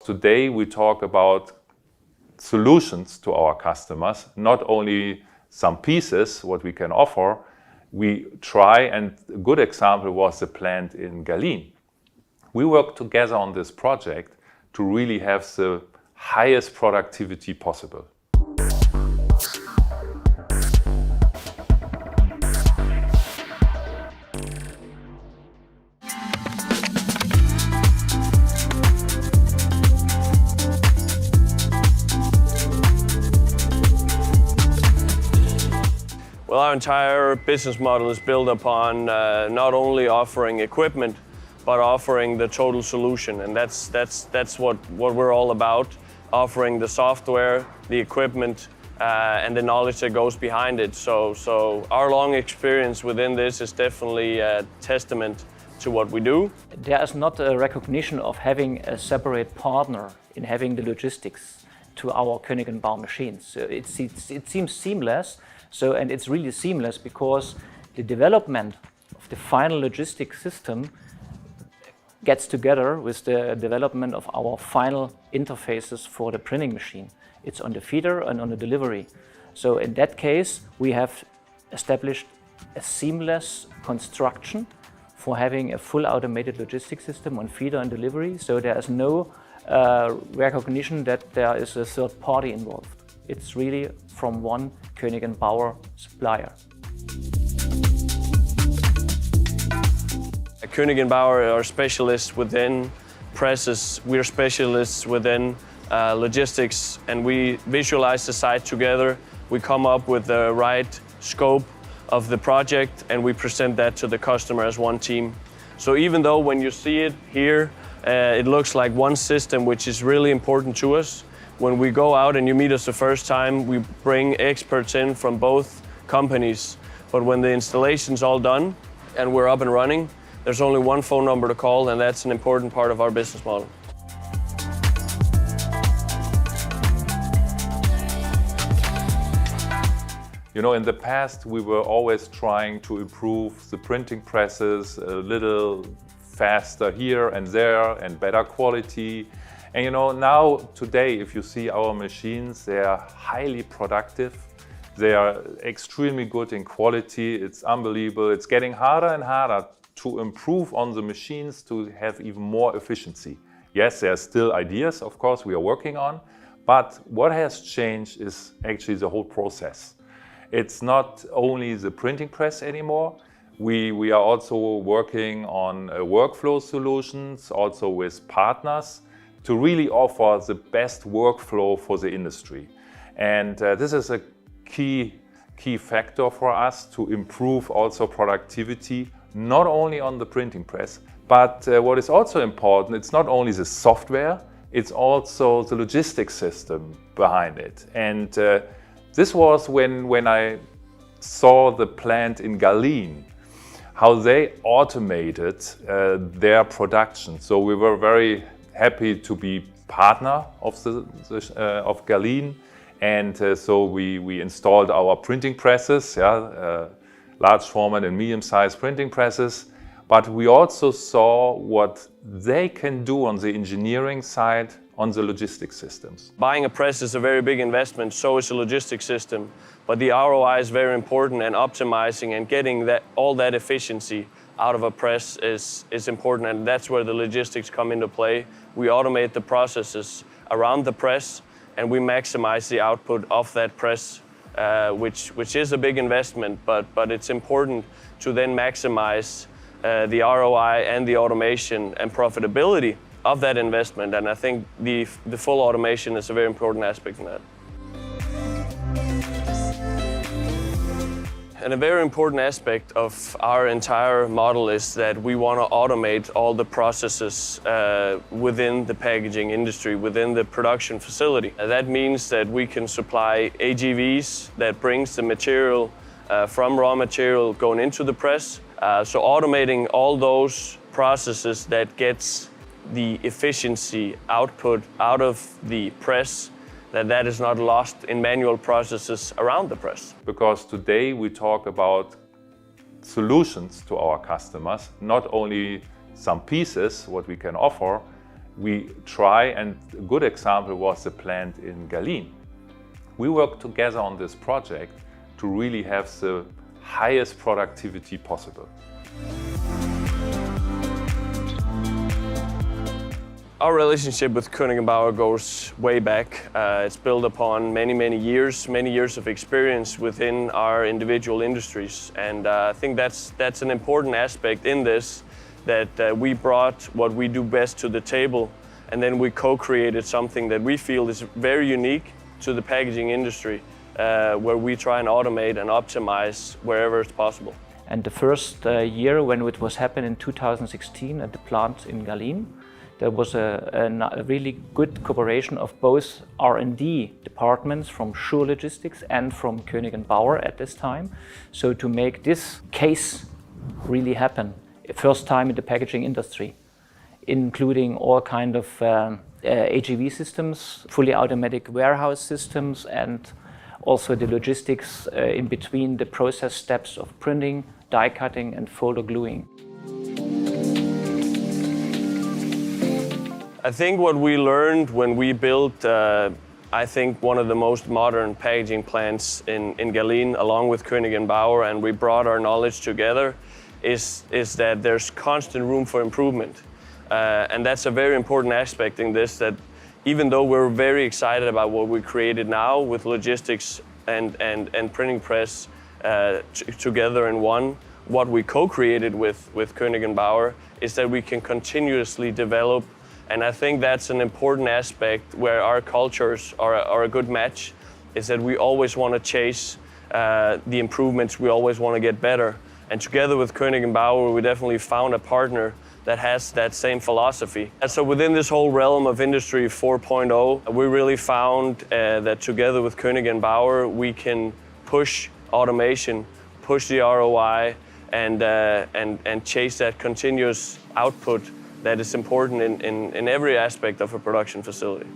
Today we talk about solutions to our customers, not only some pieces, what we can offer. We try, and a good example was the plant in Gallin. We worked together on this project to really have the highest productivity possible. Well, our entire business model is built upon not only offering equipment, but offering the total solution, and that's what we're all about: offering the software, the equipment, and the knowledge that goes behind it. So our long experience within this is definitely a testament to what we do. There is not a recognition of having a separate partner in having the logistics to our Koenig Bauer machines. So it seems seamless. And it's really seamless because the development of the final logistics system gets together with the development of our final interfaces for the printing machine. It's on the feeder and on the delivery. So in that case, we have established a seamless construction for having a full automated logistics system on feeder and delivery. So there is no recognition that there is a third party involved. It's really from one Koenig Bauer supplier. At Koenig Bauer are specialists within presses, we're specialists within logistics, and we visualize the site together. We come up with the right scope of the project and we present that to the customer as one team. So even though when you see it here, it looks like one system, which is really important to us, when we go out and you meet us the first time, we bring experts in from both companies. But when the installation's all done and we're up and running, there's only one phone number to call, and that's an important part of our business model. You know, in the past we were always trying to improve the printing presses a little faster here and there and better quality. And you know, now, today, if you see our machines, they are highly productive. They are extremely good in quality. It's unbelievable. It's getting harder and harder to improve on the machines to have even more efficiency. Yes, there are still ideas, of course, we are working on, but what has changed is actually the whole process. It's not only the printing press anymore. We are also working on workflow solutions, also with partners, to really offer the best workflow for the industry. And this is a key factor for us to improve also productivity, not only on the printing press, but what is also important, it's not only the software, it's also the logistics system behind it. And this was when I saw the plant in Gallin, how they automated their production. So we were very happy to be partner of Gallin, and so we installed our printing presses, large format and medium-sized printing presses. But we also saw what they can do on the engineering side on the logistics systems. Buying a press is a very big investment, so is a logistics system. But the ROI is very important, and optimizing and getting all that efficiency out of a press is important, and that's where the logistics come into play. We automate the processes around the press, and we maximize the output of that press, which is a big investment, but it's important to then maximize the ROI and the automation and profitability of that investment, and I think the full automation is a very important aspect in that. And a very important aspect of our entire model is that we want to automate all the processes within the packaging industry, within the production facility. That means that we can supply AGVs that brings the material from raw material going into the press. So automating all those processes that gets the efficiency output out of the press, that is not lost in manual processes around the press. Because today we talk about solutions to our customers, not only some pieces, what we can offer. we try, and a good example was the plant in Gallin. We worked together on this project to really have the highest productivity possible. Our relationship with Koenig Bauer goes way back. It's built upon many years of experience within our individual industries. And I think that's an important aspect in this, that we brought what we do best to the table, and then we co-created something that we feel is very unique to the packaging industry, where we try and automate and optimize wherever it's possible. And the first year when it was happening in 2016 at the plant in Gallin, there was a really good cooperation of both R&D departments from Schur Logistics and from Koenig Bauer at this time. So to make this case really happen, first time in the packaging industry, including all kind of AGV systems, fully automatic warehouse systems, and also the logistics in between the process steps of printing, die cutting, and folder gluing. I think what we learned when we built, I think, one of the most modern packaging plants in Gallin, along with Koenig Bauer, and we brought our knowledge together, is that there's constant room for improvement. And that's a very important aspect in this, that even though we're very excited about what we created now with logistics and printing press together in one, what we co-created with Koenig Bauer is that we can continuously develop. And I think that's an important aspect where our cultures are a good match, is that we always want to chase the improvements, we always want to get better. And together with Koenig Bauer, we definitely found a partner that has that same philosophy. And so within this whole realm of Industry 4.0, we really found that together with Koenig Bauer, we can push automation, push the ROI, and chase that continuous output that is important in every aspect of a production facility.